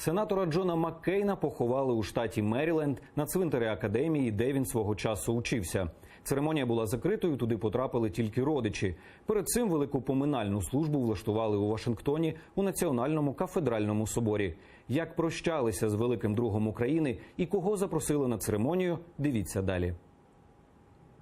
Сенатора Джона Маккейна поховали у штаті Меріленд на цвинтарі академії, де він свого часу учився. Церемонія була закритою, туди потрапили тільки родичі. Перед цим велику поминальну службу влаштували у Вашингтоні у Національному кафедральному соборі. Як прощалися з великим другом України і кого запросили на церемонію, дивіться далі.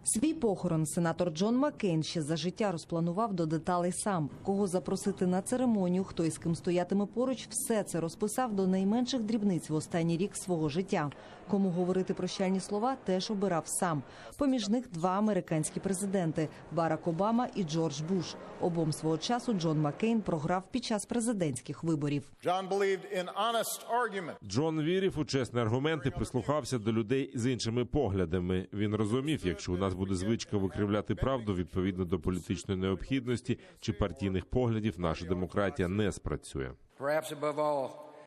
Свій похорон сенатор Джон Маккейн ще за життя розпланував до деталей сам. Кого запросити на церемонію, хто із ким стоятиме поруч, все це розписав до найменших дрібниць в останній рік свого життя. Кому говорити прощальні слова, теж обирав сам. Поміж них два американські президенти – Барак Обама і Джордж Буш. Обом свого часу Джон Маккейн програв під час президентських виборів. Джон вірив у чесні аргументи, прислухався до людей з іншими поглядами. Він розумів, якщо у нас буде звичка викривляти правду відповідно до політичної необхідності чи партійних поглядів, наша демократія не спрацює.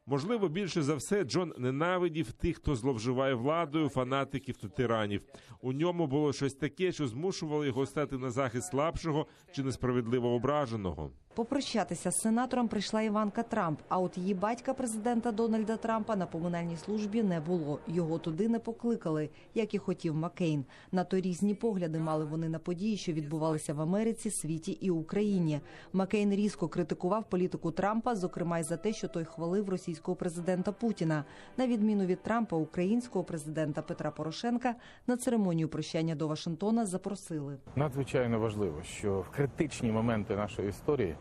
Можливо, більше за все Джон ненавидів тих, хто зловживає владою, фанатиків та тиранів. У ньому було щось таке, що змушувало його стати на захист слабшого чи несправедливо ображеного. Попрощатися з сенатором прийшла Іванка Трамп, а от її батька, президента Дональда Трампа, на поминальній службі не було. Його туди не покликали, як і хотів Маккейн. Надто різні погляди мали вони на події, що відбувалися в Америці, світі і Україні. Маккейн різко критикував політику Трампа, зокрема й за те, що той хвалив російського президента Путіна. На відміну від Трампа, українського президента Петра Порошенка на церемонію прощання до Вашингтона запросили. Надзвичайно важливо, що в критичні моменти нашої історії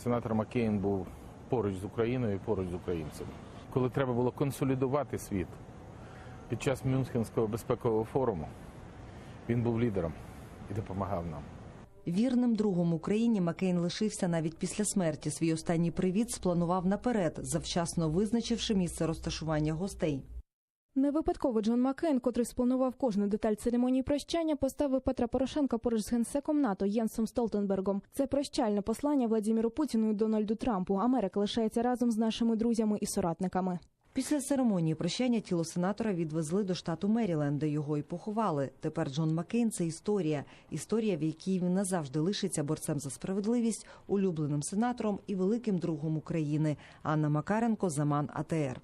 сенатор Маккейн був поруч з Україною і поруч з українцями. Коли треба було консолідувати світ під час Мюнхенського безпекового форуму, він був лідером і допомагав нам. Вірним другом Україні Маккейн лишився навіть після смерті. Свій останній привіт спланував наперед, завчасно визначивши місце розташування гостей. Не випадково Джон Маккейн, котрий спланував кожну деталь церемонії прощання, поставив Петра Порошенка поруч з генсеком НАТО Єнсом Столтенбергом. Це прощальне послання Владимиру Путіну і Дональду Трампу. Америка лишається разом з нашими друзями і соратниками. Після церемонії прощання тіло сенатора відвезли до штату Меріленд, де його і поховали. Тепер Джон Маккейн – це історія. Історія, в якій він назавжди лишиться борцем за справедливість, улюбленим сенатором і великим другом України. Анна Макаренко, Заман, АТР.